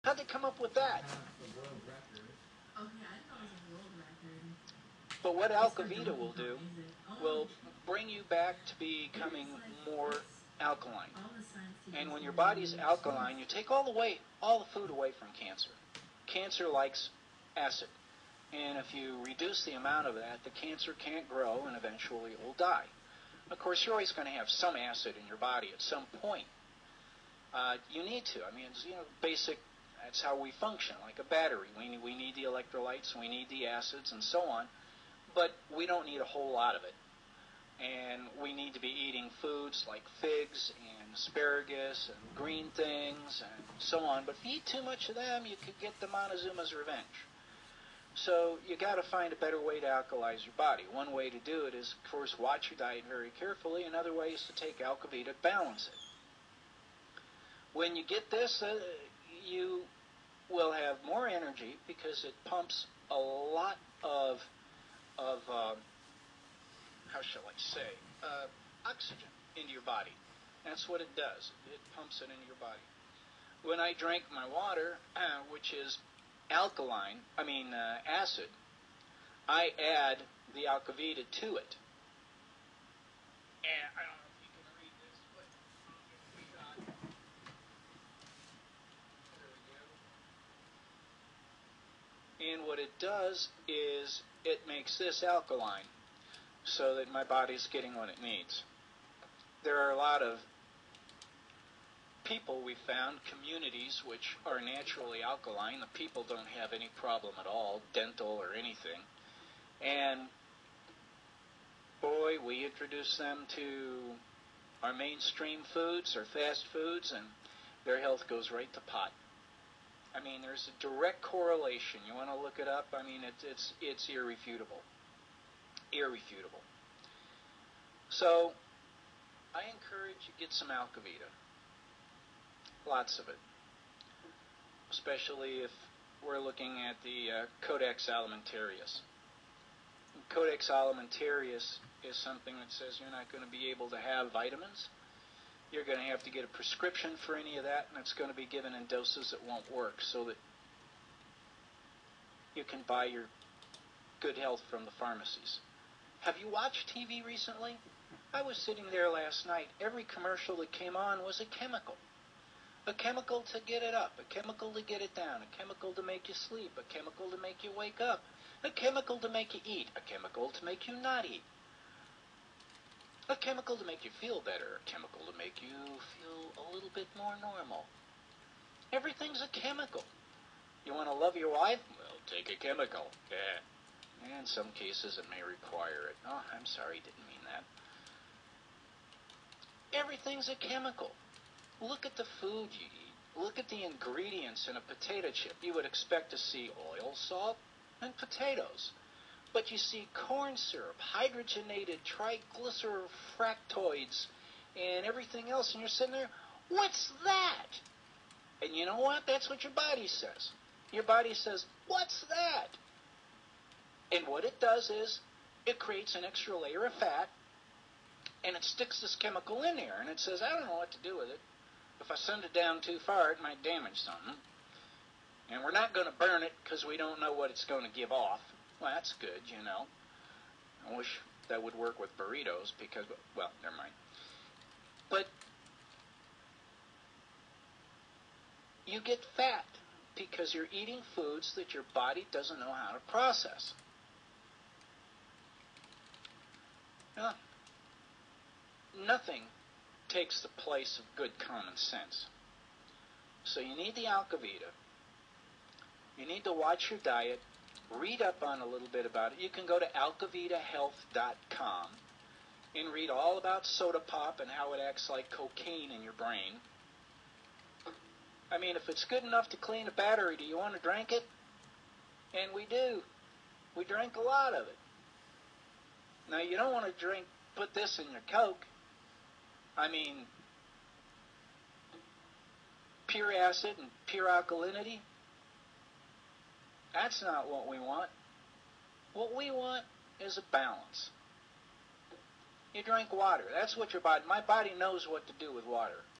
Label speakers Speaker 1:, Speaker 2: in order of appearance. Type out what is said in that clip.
Speaker 1: How'd they come up with that? But what Alkavita will do will bring you back to becoming more alkaline. And when your body's alkaline, you take all the food away from cancer. Cancer likes acid. And if you reduce the amount of that, the cancer can't grow and eventually it will die. Of course, you're always going to have some acid in your body at some point. You need to. I mean, it's, basic. That's how we function, like a battery. We need the electrolytes, we need the acids, and so on. But we don't need a whole lot of it. And we need to be eating foods like figs and asparagus and green things and so on. But if you eat too much of them, you could get the Montezuma's revenge. So you got to find a better way to alkalize your body. One way to do it is, of course, watch your diet very carefully. Another way is to take Alkavita, balance it. When you get this, you will have more energy because it pumps a lot of how shall I say, oxygen into your body. That's what it does. It pumps it into your body. When I drink my water, which is acid, I add the Alkavita to it. And I don't know if you can read this, but we got, there we go. And what it does is it makes this alkaline so that my body's getting what it needs. There are a lot of people we found, communities which are naturally alkaline. The people don't have any problem at all, dental or anything. And boy, we introduce them to our mainstream foods or fast foods, and their health goes right to pot. I mean, there's a direct correlation. You want to look it up? I mean, it's irrefutable. Irrefutable. So, I encourage you to get some Alkavita. Lots of it. Especially if we're looking at the Codex Alimentarius. Codex Alimentarius is something that says you're not going to be able to have vitamins. You're going to have to get a prescription for any of that, and it's going to be given in doses that won't work, so that you can buy your good health from the pharmacies. Have you watched TV recently? I was sitting there last night. Every commercial that came on was a chemical. A chemical to get it up, a chemical to get it down, a chemical to make you sleep, a chemical to make you wake up, a chemical to make you eat, a chemical to make you not eat, a chemical to make you feel better, a chemical to make you feel a little bit more normal. Everything's a chemical. You want to love your wife? Well, take a chemical. Yeah. And in some cases it may require it. Oh, I'm sorry, didn't mean that. Everything's a chemical. Look at the food you eat. Look at the ingredients in a potato chip. You would expect to see oil, salt, and potatoes. But you see corn syrup, hydrogenated triglycerofractoids, and everything else, and you're sitting there, what's that? And you know what? That's what your body says. Your body says, what's that? And what it does is it creates an extra layer of fat, and it sticks this chemical in there, and it says, I don't know what to do with it. If I send it down too far, it might damage something. And we're not going to burn it because we don't know what it's going to give off. Well, that's good, you know. I wish that would work with burritos because, well, never mind. But you get fat because you're eating foods that your body doesn't know how to process. Now, nothing takes the place of good common sense. So you need the Alkavita. You need to watch your diet, read up on a little bit about it. You can go to alkavitahealth.com and read all about soda pop and how it acts like cocaine in your brain. I mean, if it's good enough to clean a battery, do you want to drink it? And we do. We drink a lot of it. Now, you don't want to put this in your Coke. I mean, pure acid and pure alkalinity, that's not what we want. What we want is a balance. You drink water. That's what your body, my body knows what to do with water.